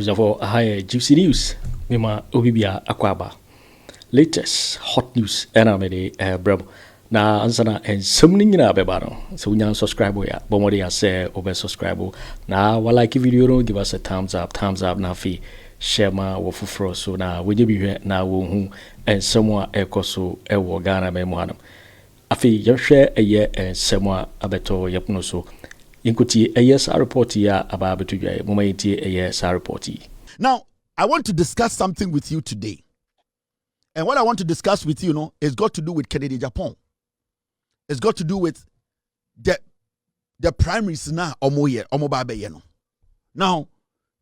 Abujafo high Gypsy News. Mima Obibia Akwaba. Latest hot news enamede brabo. Na ansana and something in Abebano. So we can subscribe ya. Bomodi ya say over subscribe. Na like video no give us a thumbs up na fi share ma wo fufro so na we be here na wo hu and someone ekoso ewo Ghana memoanam. Afi ye share eye and someone abeto yepno so. Inkuti eye report ya aba abeto dwa moma yiti eye report. Now, I want to discuss something with you today. And what I want to discuss with you, is got to do with Kennedy Agyapong. It's got to do with the primaries now, Now,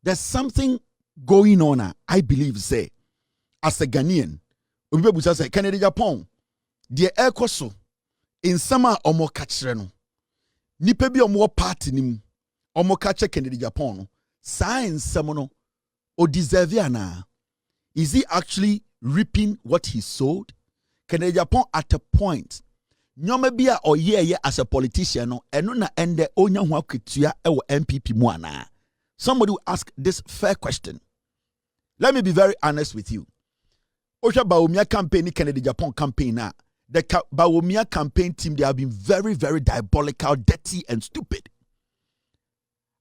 there's something going on, I believe, say, as a Ghanaian, say Kennedy Agyapong, the ekoso in summer omo kachere nipa bi omo party nim omo kache Kennedy Agyapong science semono o deserve ana. Is he actually reaping what he sowed? Kennedy Agyapong at a point nyoma bia oyeye as a politician no eno na ende onya ho akwetua e wo NPP mu ana. Somebody will ask this fair question. Let me be very honest with you. Osha Bawumia Campaign, Kennedy Agyapong campaign na the Bawumia Campaign team, they have been very, very diabolical, dirty, and stupid.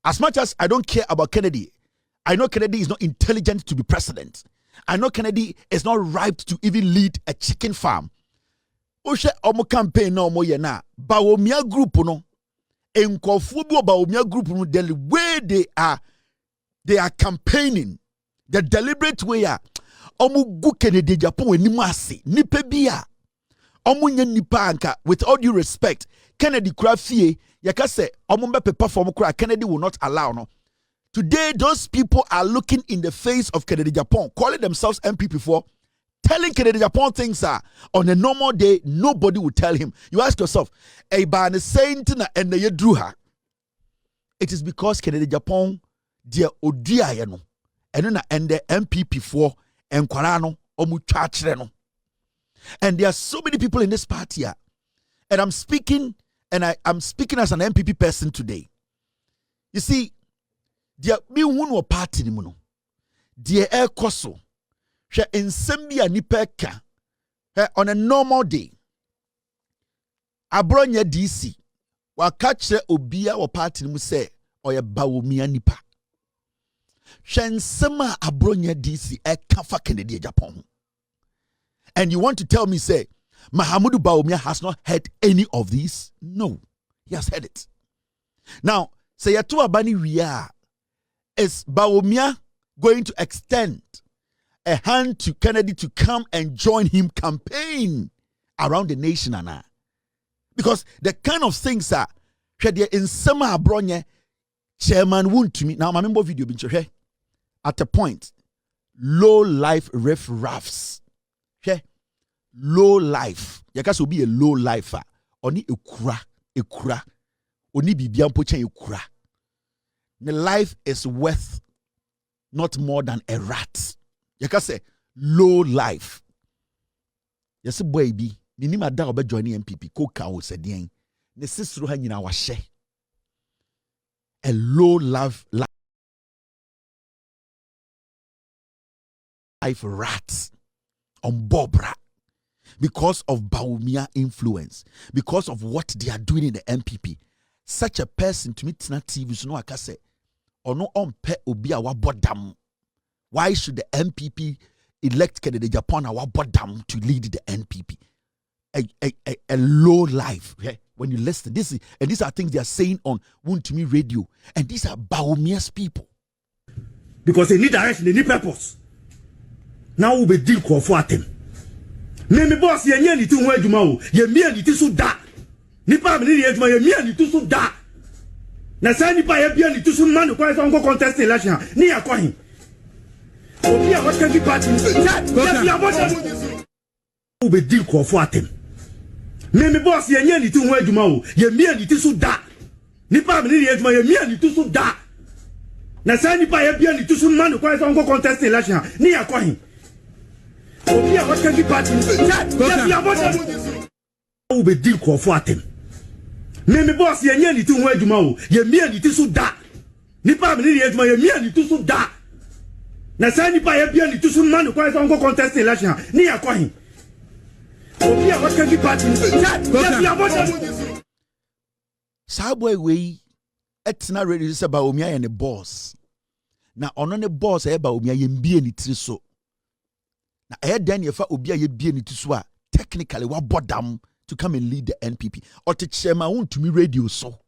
As much as I don't care about Kennedy, I know Kennedy is not intelligent to be president. I know Kennedy is not ripe to even lead a chicken farm. Osha omo campaign no mo yena Bawumia group no enkofu bi Bawumia group no, the way they are campaigning, the deliberate way omo gu Kennedy Agyapong enimu ase nipa bia omo nya nipa anka. With all due respect, Kennedy kura fie yaka se omo be perform kura Kennedy will not allow no. Today those people are looking in the face of Kennedy Agyapong, calling themselves NPP for telling Kennedy Agyapong things on a normal day nobody would tell him. You ask yourself, "Hey, ban saying tina and ye drew her." It is because Kennedy Agyapong dear odia ye no eno na ende NPP for enkwara no omu twachre no. And there are so many people in this party and I'm speaking as an NPP person today. You see, there me won party ni mu no. There ekoso hwe ensem bia nipa ka on a normal day. Abronya DC wa ka kire obia wo party ni mu say oye Bawumia nipa. Hwe ensem a abronya DC eka fa Kennedy Agyapong. And you want to tell me, say, Mahamadu Bawumia has not heard any of these? No, he has heard it. Now, say Yatu Abani Ria, is Bawumia going to extend a hand to Kennedy to come and join him campaign around the nation? Anna? Because the kind of things that in summer abronye chairman won't to me. Now, my member video been at a point, low life riff-raffs. Low life. Yaka so be a low lifer. Oni ekura. Oni bibia mpochen ekura. The life is worth not more than a rat. Yaka say low life. Yes boy bi. Minima da obe join NPP ko ka o se den. Ne sisru ha nyina wa hye. A low life rat on Bobra. Because of Bawumia influence, because of what they are doing in the NPP, such a person to me Net2 TV so no aka say ono ompe obi a wabodam. Why should the NPP elect Kennedy Agyapong wabodam to lead the NPP? A low life. Okay? When you listen, these are things they are saying on Wontumi Radio, and these are Bawumia's people. Because they need direction, they need purpose. Now we be deal for them. Me boss ye nya ni tu ho adwuma o ye mia ni ti so da nipa me ni adwuma ye mia ni tu so da na sa nipa ye bia ni tu so man ko so contest election ni yakwahin obi a what can give party we be deal ko for atem me boss ye nya ni tu ho adwuma o ye mia ni ti so da nipa me ni adwuma ye mia ni tu so da na sa nipa ye bia ni tu so man ko so contest election ni yakwahin obi a what can give party we be deal ko for atem me boss ye nya ni tu ho adwuma o ye mia ni ti so da nipa me ni adwuma ye mia ni tu so da Na say nipa ye bia ni to so man kwa so contest election ni ya kwa hin. Obi a what can be party ni. Saa boy we etna ready say Bawumia ye ne boss. Na ono ne boss e Bawumia ye mbie ni tiri so. Na e den ye fa obi a ye bie ni tiri so a technically wa bodam to come and lead the NPP. Otchere ma wontumi radio so.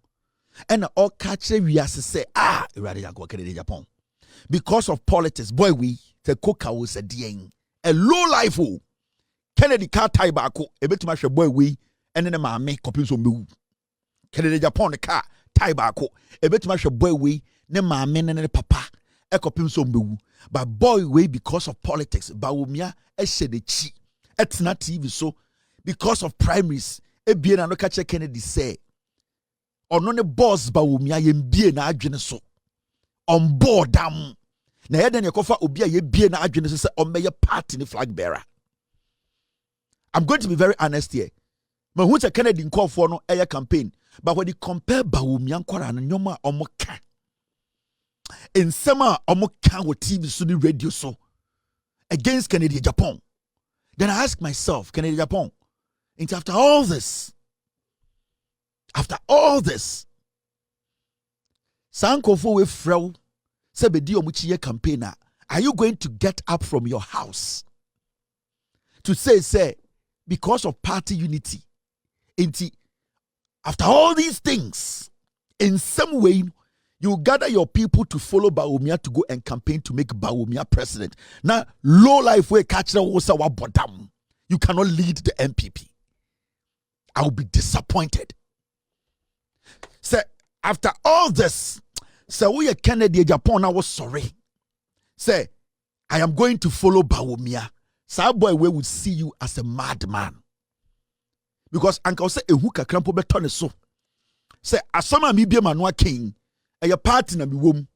And all catch we as say Irade Yago Kennedy Agyapong. Because of politics, boy we the coca was a ding. A low life Kennedy car tie bako, a bit much a boy we and then my make copies on move. Kennedy Agyapong the car tie bako, a bit much a boy we, then my men and papa, a copies on move. But boy we because of politics, Bawumia, a said the chi, it's not TV so because of primaries, a bien and catch Kennedy say. Ono ne boss Bawumia ye mbie na adwene so on board dam na ye den yakofa obi a ye bie na adwene so se omeye party ni flag bearer. I'm going to be very honest here. Me hu se Kennedy nkofo no eye campaign, but when you compare Bawumia nkwara no nyoma omoka ensema omoka wo TV so ni radio so against Kennedy Agyapong, then I ask myself, Kennedy Agyapong, after all this, Sankofo we frau se bedi omuchiye campaigner, are you going to get up from your house to say because of party unity after all these things in some way you gather your people to follow Bawumia to go and campaign to make Bawumia president. Now low life way catch the wosa wa bottom, you cannot lead the NPP. I will be disappointed. Say, after all this, say, we are Kennedy Agyapong, I was sorry. Say, I am going to follow Bawumia. Say, boy, we would see you as a madman. Because Uncle say, a hooker crampo beton so. Say, as some of me be a manua king, a your party na mi wom,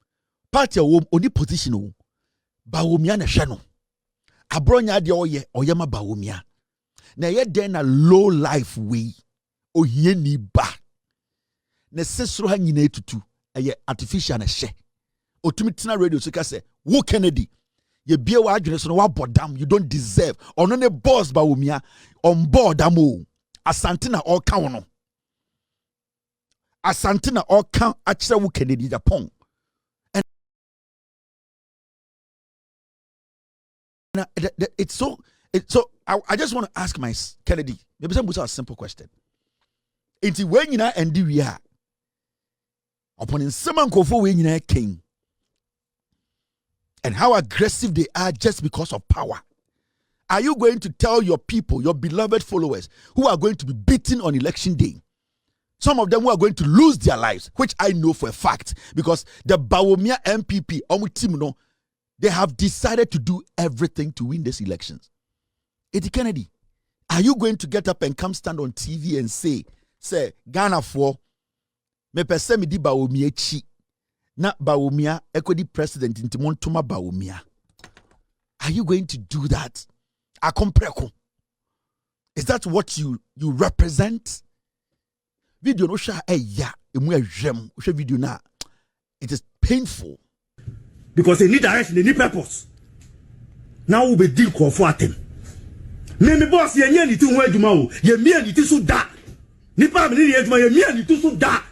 party a wom, only position. Bawumia na shano. Abronya de oye, oyama Bawumia. Na ye den a low life way, o ye ni ba. Ne sesro ha nyina etutu eye artificial na hye otumi tena radio so ka say wo Kennedy ye bie wa adwene so no wa bodam, you don't deserve ono ne boss Bawumia on board am o asante na all kan no asante na all kan akere wo Kennedy Agyapong. And it's so I just want to ask my Kennedy, maybe some a simple question. Inti we nyina endi wi a upon in some nkofo we nyina king, and how aggressive they are just because of power. Are you going to tell your people, your beloved followers, who are going to be beaten on election day, some of them who are going to lose their lives, which I know for a fact, because the Bawumia NPP, they have decided to do everything to win these elections. Eddie Kennedy, are you going to get up and come stand on TV and say Ghana for me pese me di Bawumia chi na Bawumia ekodi president inti montuma Bawumia? Are you going to do that? Akompreko. Is that what you represent? Video no sha ya emu ehwem hwe video na, it is painful because they need direction, they need purpose. Now we be deal call for them. Me boss ye nya ni tu ho adwuma o, ye mia ni ti so da. Nipa me ni adwuma ye mia ni tu so da.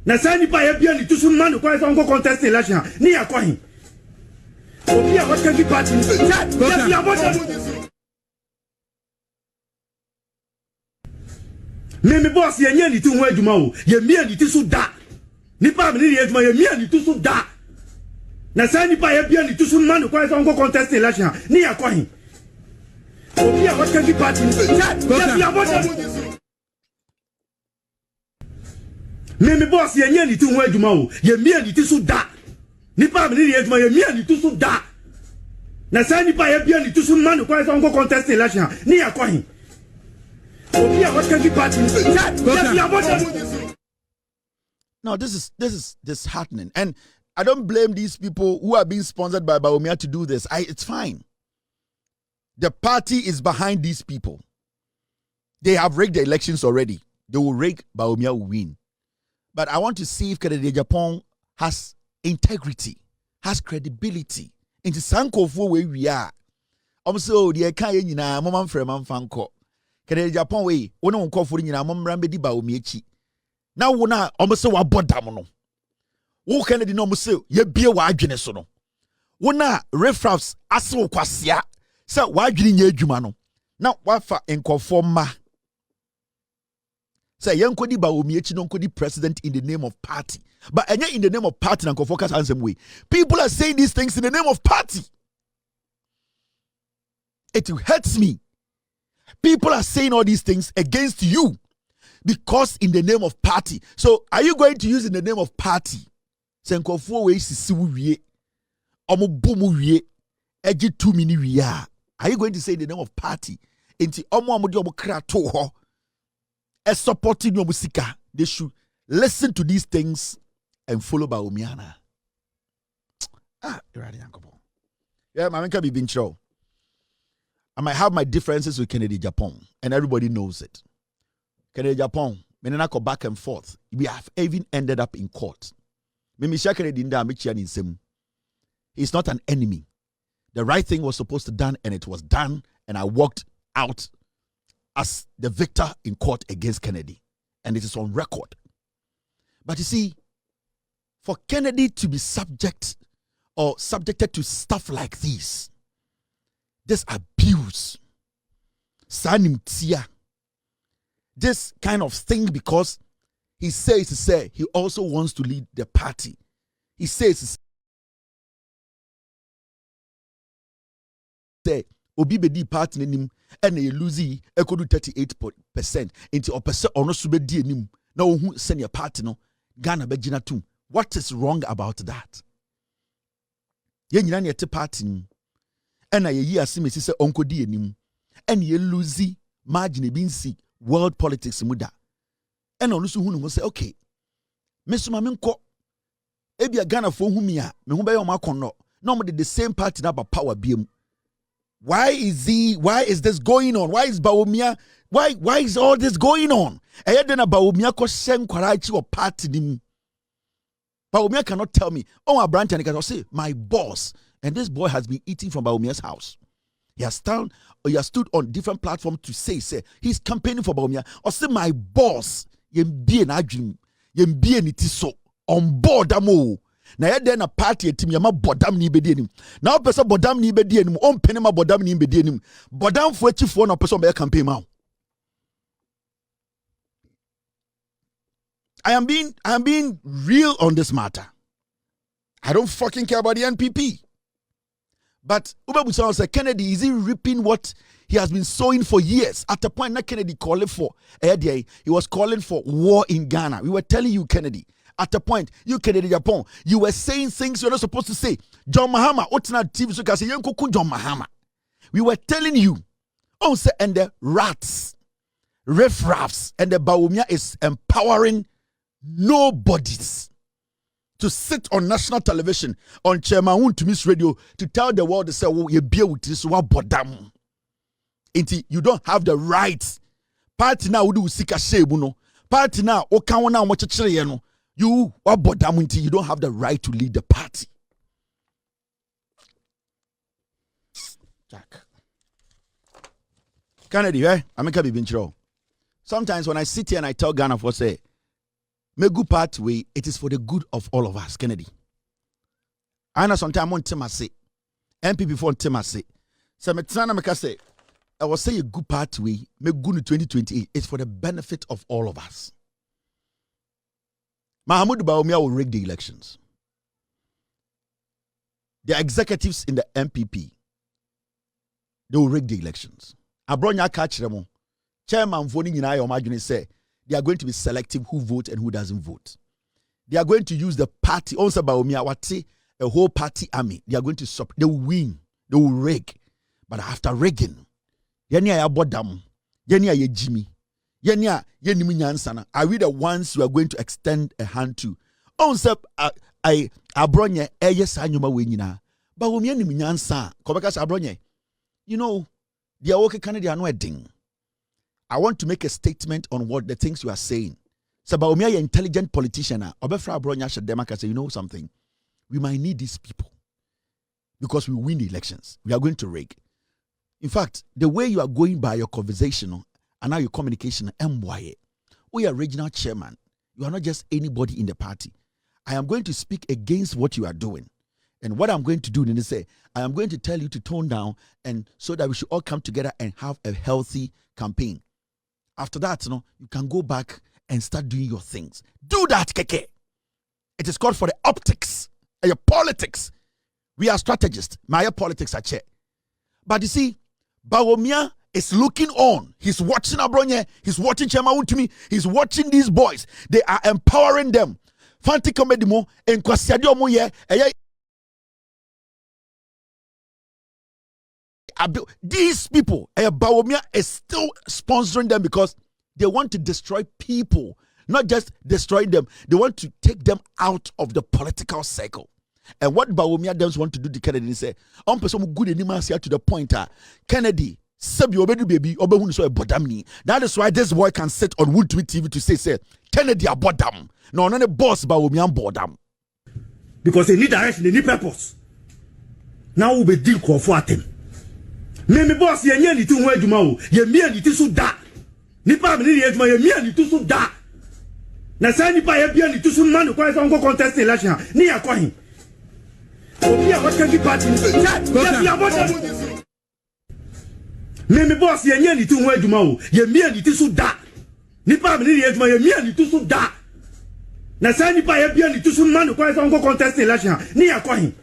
Na say nipa ye bia ni tu so man ko so go contest election ni ya kwa hin. Obi a what can be party ni. Me boss ye nya ni tu ho adwuma o, ye mia ni ti so da. Nipa me ni adwuma ye mia ni tu so da. Na say nipa ye bia ni tu so man ko so go contest election ni ya kwa hin. Obi a what can be party ni. Me boss ye nya ni tu ho adwuma o, ye mia ni ti so da. Nipa me ni adwuma ye mia ni tu so da. Na say nipa ye bia ni tu so man ko so go contest election ni ya kwa hin. Obi a what can be party ni. No, this is disheartening, and I don't blame these people who are being sponsored by Bawumia to do this. It's fine. The party is behind these people. They have rigged the elections already. They will rig, Bawumia will win. But I want to see if Kennedy Agyapong has integrity, has credibility Into Sankofo we are. So the Kayina, Mamma Freman Fanco. Kennedy Agyapong way, one on call for in a mom Rambe Bawumia. Now, one almost so a bodamono. Wo Kennedy no muso, ye be a wide genesono. One refraps aso quasia, so wide ye jumano. Now, wafa and conform ma. Say, young Kodi Bawumia, non Kodi president in the name of party. But in the name of party and focus handsome way. People are saying these things in the name of party. It hurts me. People are saying all these things against you because in the name of party. So are you going to use in the name of party? Senkofo we sisi wie. Omo bomu wie. Eji 2 mini wie. Are you going to say in the name of party? Enti omo amodi omo kra to ho. E supporting your musika. They should listen to these things and follow Bawumia. You're right, Uncle. Yeah, my man can be bincho. I might have my differences with Kennedy Agyapong, and everybody knows it. Kennedy Agyapong, when I go back and forth, we have even ended up in court. He's not an enemy. The right thing was supposed to be done, and it was done, and I walked out as the victor in court against Kennedy, and it is on record. But you see, for Kennedy to be subjected to stuff like this abuse, this kind of thing, because he says he also wants to lead the party. He says Obi bedi party nim and a losing equal to 38% into a person or no sube nim no who send your party no Ghana begina tum. What is wrong about that? Yen yete party and a year simisi se onko di enim and ye losing margin binsi world politics muda. And onusu hunu say okay. Mesuma minko ebia Ghana for humia me hu be yo makono. No mo the same party na ba power biem. Why is this going on? Why is Bawumia? Why is all this going on? And then Bawumia ko shen kwarachi or party nim. Bawumia cannot tell me, oh, my branch and he can say, my boss. And this boy has been eating from Bawumia's house. He has stood on different platforms to say he's campaigning for Bawumia. Or say, my boss, yembi na dream, yembi nitiso on board amo. Na yede na party etim yama bodam ni bedi enim. Na opese bodam ni bedi enim, on penema bodam ni bedi enim. Bodam fo chifo na opese be campaign ma. I am being real on this matter. I don't fucking care about the NPP. But Ubebusa said, Kennedy, is he reaping what he has been sowing for years? At the point that Kennedy calling for, he was calling for war in Ghana. We were telling you, Kennedy, at the point, you Kennedy Agyapong, you were saying things you're not supposed to say. John Mahama, otchere TV, so can say, John Mahama. We were telling you, and the rats, riffraffs, and the Bawumia is empowering nobodies to sit on national television on Chairman to Miss Radio to tell the world to say, oh, you beer with this one bodam. You don't have the right. Party now do sika shebuno. Party now okawana mochechere no. You are bodam, you don't have the right to lead the party. Jack. Kennedy, I make a big sometimes when I sit here and I tell Ghana for say, me good part way, it is for the good of all of us, Kennedy. I know sometimes on Timase, NPP for Timase. So me tana make say, I will say a good part way, me good in 2028. It's for the benefit of all of us. Mahamadu Bawumia will rig the elections. The executives in the NPP, they will rig the elections. Abronya catch them. Chairman voting in our margin say they are going to be selective who votes and who doesn't vote. They are going to use the party. Also, Bawumia, what say a whole party army. They are going to they will win. They will rig. But after rigging, yenya ya bodam, yenya ya Jimmy, yenya yenimi nyansana. Are we the ones you are going to extend a hand to? Also, I abronye yes anyuma wenyina. Bawumia nimi nyansa. Kobekas abronye. You know, they are working Kennedy and wedding. I want to make a statement on what the things you are saying. So Bawumia, an intelligent politician, Obefra Bronya Shademaka say, you know something? We might need these people. because we win the elections. We are going to rig. In fact, the way you are going by your conversation and now your communication, we are regional chairman. You are not just anybody in the party. I am going to speak against what you are doing. And what I'm going to do is say, I am going to tell you to tone down and so that we should all come together and have a healthy campaign. After that, you can go back and start doing your things. Do that, Keke. It is called for the optics, your politics. We are strategists. My politics are check. But you see, Bawumia is looking on. He's watching Abronye. He's watching Chema Untumi. He's watching these boys. They are empowering them. Fanti comedy mo and kwasiadio mo ye. These people, Bawumia is still sponsoring them because they want to destroy people, not just destroy them. They want to take them out of the political circle. And what Bawumia does want to do to Kennedy is say, I'm person good anymore to the point. Kennedy, baby, that is why this boy can sit on Net2 TV to say, Kennedy are bottom. No, the boss Bawumia bottom. Because they need direction, they need purpose. Now we be deal for them. Me boss ye ni tu ho adwuma o ye mia ni ti so da nipa me ni adwuma ye mia ni tu so da na sa nipa ye bia ni tu so man ko so contest election ni ya kwa hin obi a what can be party me boss ye ni tu ho adwuma o ye mia ni ti so da nipa me ni adwuma ye mia ni tu so da na sa nipa ye bia ni tu so man ko so contest election ni ya kwa hin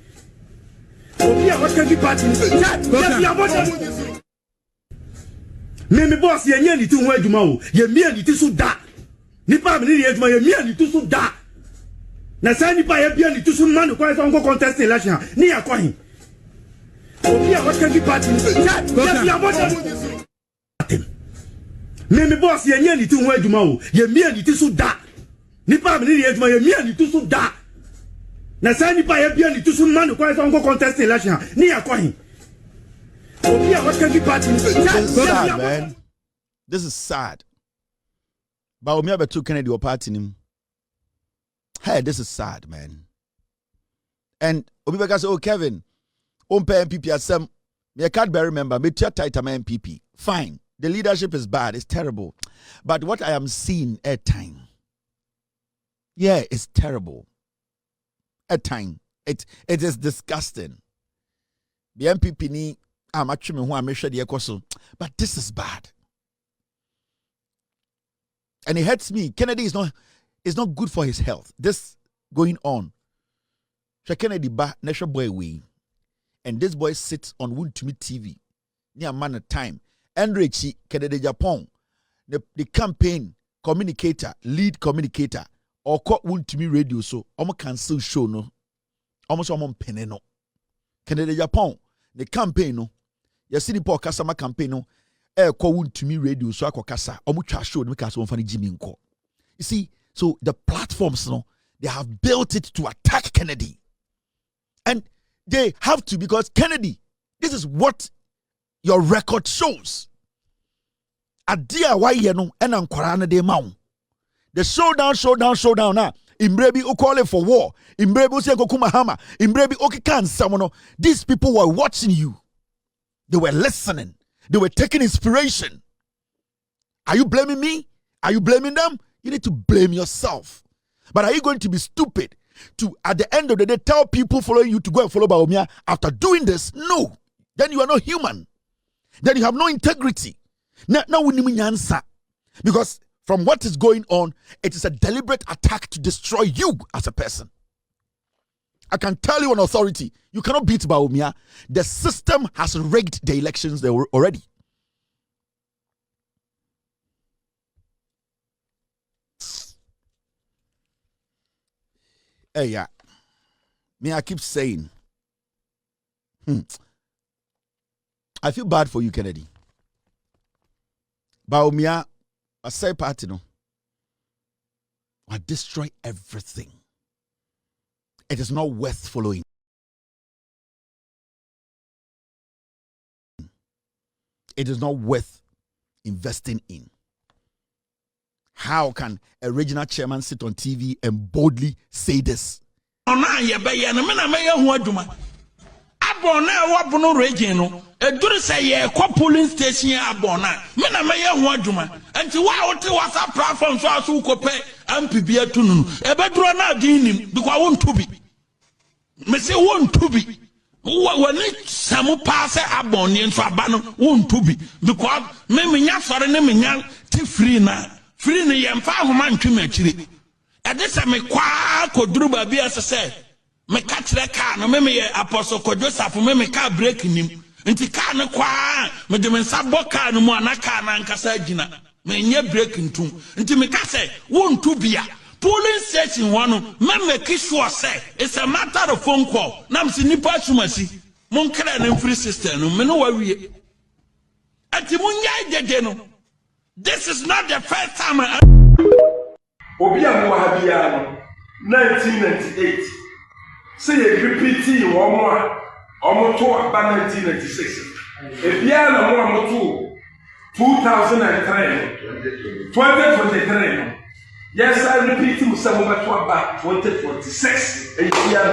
what can be party me boss ye nya ni tu ho adwuma o ye mia ni ti so da nipa me ni adwuma ye mia ni tu so da na sa nipa ye bia ni tu so man ko so contest election ni ya kwa hin what can be party me boss ye nya ni tu ho adwuma o ye mia ni ti so da nipa me ni adwuma ye mia ni tu so da na sa nipa ye bia ni tu so man ko so contest election ni ya kwa hin what can be party sad, man. This is sad. Bawumia betu Kennedy party nim. Hey, this is sad, man. And Obibeka say, oh Kevin, pay NPP asem. Me can't remember. Me tia tight my NPP. Fine. The leadership is bad. It's terrible. But what I am seeing at time, yeah, it's terrible. At time, it is disgusting. The NPP ni I'm actually who I'm sure the equation, but this is bad. And it hurts me. Kennedy is not good for his health. This going on. So Kennedy ba national boy we. And this boy sits on Net2 TV. Near man at time. Enrichi Kennedy Agyapong, the campaign communicator, lead communicator, or call Net2 radio so almost cancel show no. Almost penny no. Kennedy Agyapong, the campaign no. Yesi ni po kasama campaign no call Net2 radio so akokasa omu twa show no because wonfa ni Jimmy nko. You see, so the platforms no, they have built it to attack Kennedy. And they have to, because Kennedy, this is what your record shows. Adia why you know and ankwara de maun. The showdown now. Imbrebi who call it for war. Imbrebi who say kokuma hama. Imbrebi okikan samono. These people were watching you. They were listening. They were taking inspiration. Are you blaming me? Are you blaming them? You need to blame yourself. But are you going to be stupid to, at the end of the day, tell people following you to go and follow Bawumia after doing this? No. Then you are not human. Then you have no integrity. Now we need answer. Because from what is going on, it is a deliberate attack to destroy you as a person. I can tell you on authority, you cannot beat Bawumia. The system has rigged the elections there already. Hey, yeah. Me, I keep saying, I feel bad for you, Kennedy. Bawumia, a say party, no, will destroy everything. It is not worth following. It is not worth investing in. How can a regional chairman sit on TV and boldly say this? abon na wa bono region no eduru say ye kwa polling station abon na me na me ye ho adwuma enti wa wote WhatsApp platform so aso kope NPP atunu ebeduru na din nim because won to be me say won to be wani samu pass abon ni nso aba no won to be because me nya sore ne me nya ti free na ye mfa homa ntwem akire ede se me kwa koduru ba bia se me catch the car no me apostle Kojo Safu me car break nim nti car no kwa me de me sabo car no mu ana car na nkasa gina me nye break ntum nti me ka say won to bia polling station one me make sure say it's a matter of phone call na me nipa sumasi mon kra na free system no me no wa wie ati mun nya dede no this is not the first time obi amu habia no 1998 say you repeat one more to about 1996 if you are no more 2003 2023 yes I repeat you some about 2046 and you are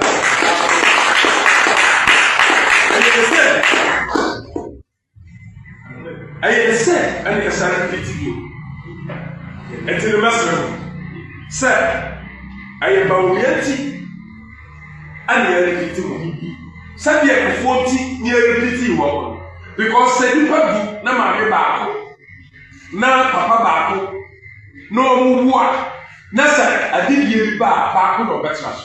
I say and you are repeating you until the master sir I am Bawumia and you repeat Sabi Akufo Addo ni repeat wo because say nipa bi na maame baako na papa baako no omuwa na say adibie bi baako no betra so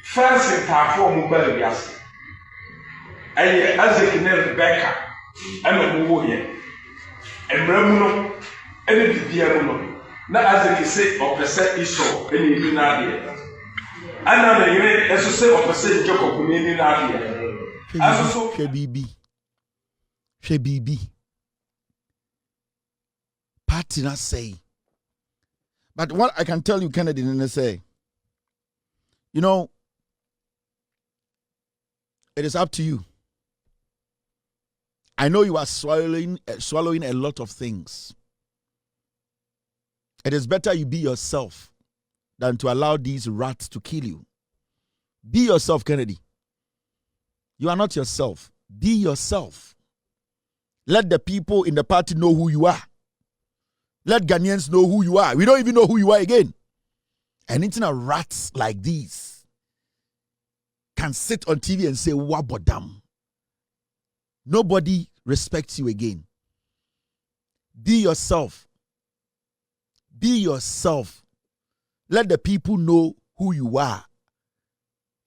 first tafo mu ba biase aye Isaac ne Rebecca ana mu wo ye emramu no ene bibia mu no na Isaac say opese iso ene bi na ade ana na yire eso say opposite Jacob ni na ade aso she bibi party not say but what I can tell you Kennedy didn't say you know it is up to you. I know you are swallowing a lot of things. It is better you be yourself than to allow these rats to kill you. Be yourself, Kennedy. You are not yourself. Be yourself. Let the people in the party know who you are. Let Ghanaians know who you are. We don't even know who you are again. And internet rats like these can sit on TV and say, Wabodam. Nobody respects you again. Be yourself. Be yourself. Let the people know who you are.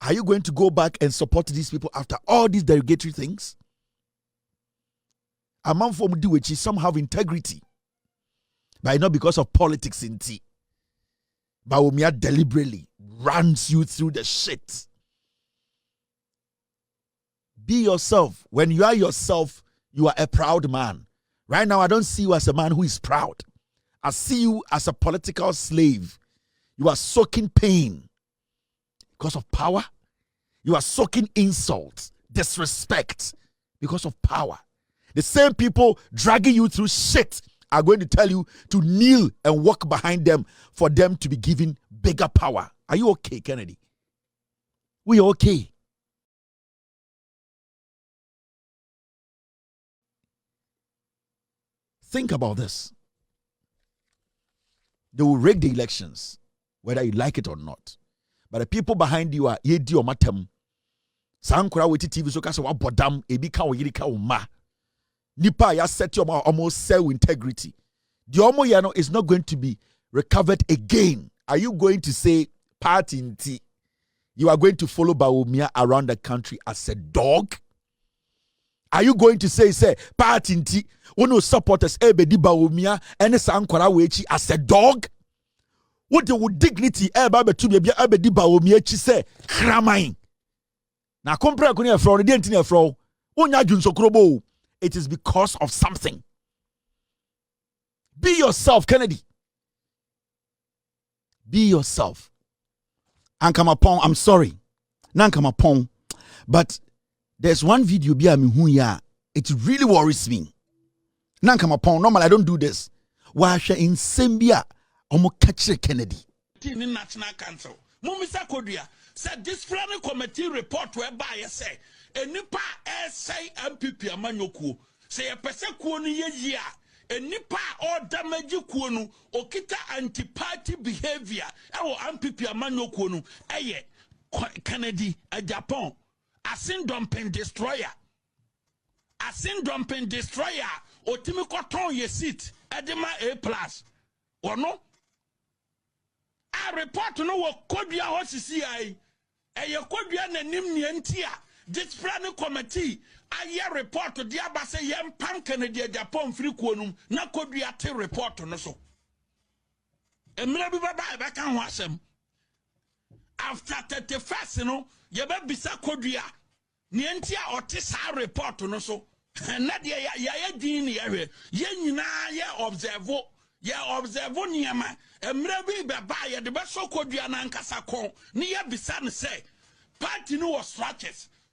Are you going to go back and support these people after all these derogatory things? A man from which some have integrity, but not because of politics in tea. Bawumia deliberately runs you through the shit. Be yourself. When you are yourself, you are a proud man. Right now, I don't see you as a man who is proud. I see you as a political slave. You are soaking pain because of power. You are soaking insult, disrespect because of power. The same people dragging you through shit are going to tell you to kneel and walk behind them for them to be given bigger power. Are you okay, Kennedy? We are okay. Think about this. They will rig the elections, whether you like it or not. But the people behind you are yedi or matem. Sankura weti TV so kasa wa bodam ebi ka o yiri ka o ma. Nipa ya set your almost sell integrity. The omo yano is not going to be recovered again. Are you going to say party in tea? You are going to follow Bawumia around the country as a dog? Are you going to say party in tea? Uno supporters ebedi Bawumia and Sankura wechi as a dog? What the dignity to be ebedi Bawumia chi say kramain. Na compare kunia fro the entine fro. Unya junso krobo. It is because of something. Be yourself, Kennedy. Be yourself. Ankamapong, I'm sorry. Nankamapong. But there's one video it really worries me. Nankamapong, normally I don't do this. Washa in Sambia, omo catch Kennedy. National Council. Mumisa Kodia said this friendly committee report whereby I say enipa say MPP amanyokuo se ye pese kuo no ye yi a enipa o damage kuo no okita anti-party behavior ewo MPP amanyokuo no eye Kennedy Agyapong asin dumping destroyer otimi koton ye seat edema A+ ono a report no wo kodua ho sisi ai eye kodua nanim ne ntia disciplinary committee aye report di abase yem pam Kennedy Agyapong free kuonum na kodua te report no so emira bi baba e beka ho asem after 31st no ye be bisa kodua ne ntia ote sa report no so na de ya din ne ye ye nyina ye observe niama emira bi baba ye de be so kodua na nkasa kon ne ye bisa ne say party no was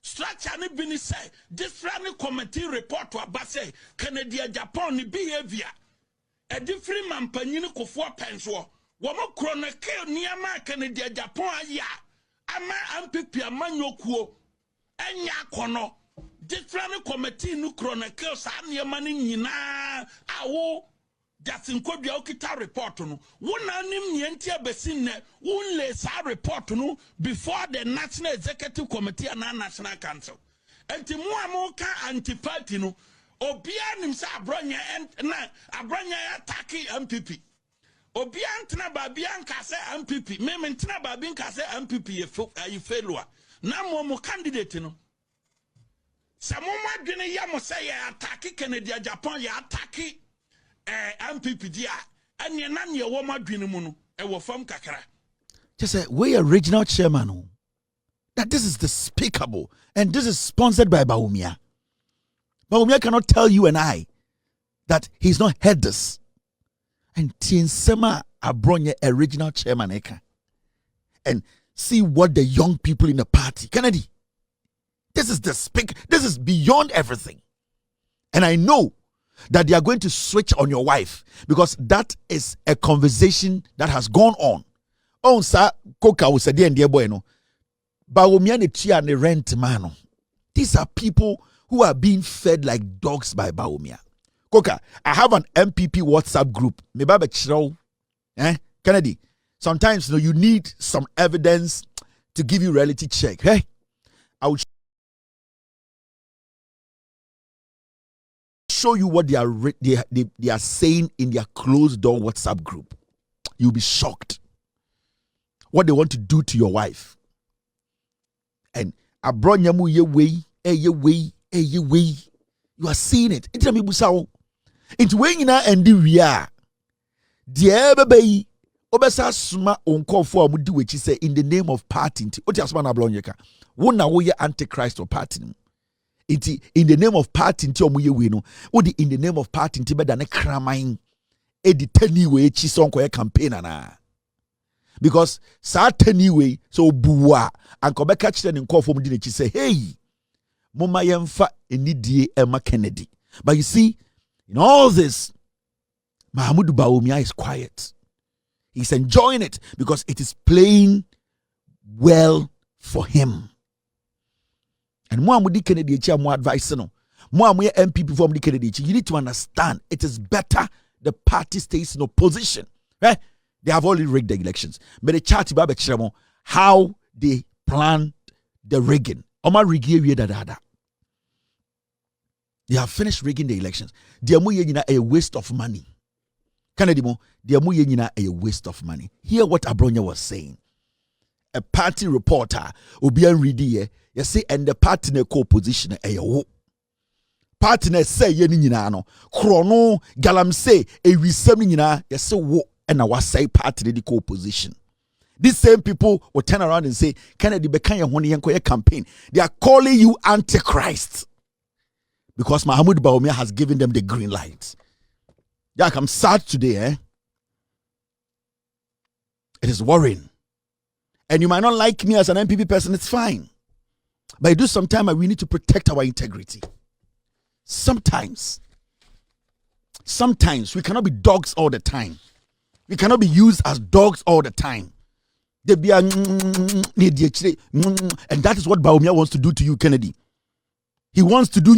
structure ni bini say different committee report to abase Kennedy Agyapong ni behavior a different man panyin Akufo penso wo mo chronicle niama Kennedy Agyapong aya ama MPP amanyokuo enya kono different committee no chronicle sa niama ni nyina awo Jasin kodua okita report no wona nim nienti abesin ne wonle sa report no before the National Executive Committee and National Council enti mu amoka anti-party no obia nim sa abronya na abronya attack MPP obia ntena babia nka se MPP me ntena babia nka se MPP ye failure na mo candidate no samoma dwene ya mo say attack Kennedy Agyapong ya attack MPP dia anya na ne wo madwene mu no e wo fam kakra just say we are regional chairman oh, that this is despicable and this is sponsored by Bawumia. Bawumia cannot tell you and I that he's not heard this and Tinsema Abronye a regional chairman eka and see what the young people in the party Kennedy, this is beyond everything and I know that they are going to switch on your wife because that is a conversation that has gone on. Oh, sir, Koka was a dear boy, no. Bawumia ne tia ne rent mano. These are people who are being fed like dogs by Bawumia. Koka, I have an MPP WhatsApp group. Me babe chiro, Kennedy. Sometimes you need some evidence to give you reality check. Hey, I will show you what they are saying in their closed door WhatsApp group. You'll be shocked what they want to do to your wife. And abronyamu ye way. You are seeing it. Into me busao. Into when you and the ria. Dear baby, obesa suma onko for mudi which say in the name of party. What you asma na abronyeka? Wona wo ye antichrist or party. Iti in the name of party nti omuye we no odi in the name of party nti beda ne kraman edi tani we chi so nkoye campaign na because sa tani we so buwa anko be catch den nkofo mu di ne chi say hey mama yemfa enidie ema Kennedy. But you see in all this Mahamadu Bawumia is quiet. He's enjoying it because it is playing well for him. And more Kennedy more advice no. More MPP from the Kennedy. You need to understand it is better the party stays in opposition. Right? They have already rigged the elections. But the chart how they planned the rigging. They have finished rigging the elections. They are a waste of money. Kennedy mo, they are a waste of money. Hear what Abronya was saying. A party reporter Obian Ridi you say and the partner co-position partner say ye nyina no krono galamsey ewisam nyina you say wo and I was say party the co-position. These same people will turn around and say Kennedy bekan ye hone yenkoye campaign. They are calling you antichrist because Mahamadu Bawumia has given them the green light. Yeah, I'm sad today, It is worrying. And you might not like me as an MPP person, it's fine. But I do sometimes we need to protect our integrity. Sometimes we cannot be dogs all the time. We cannot be used as dogs all the time. And that is what Bawumia wants to do to you, Kennedy. He wants to do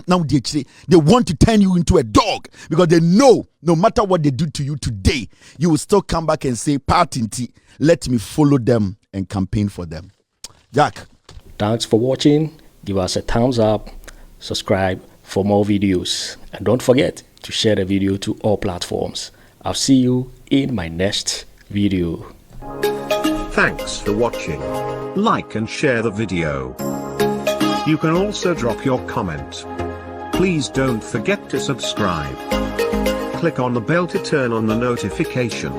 now. They want to turn you into a dog because they know no matter what they do to you today, you will still come back and say, "Party, let me follow them and campaign for them." Jack. Thanks for watching. Give us a thumbs up, subscribe for more videos, and don't forget to share the video to all platforms. I'll see you in my next video. Thanks for watching. Like and share the video. You can also drop your comment. Please don't forget to subscribe. Click on the bell to turn on the notification.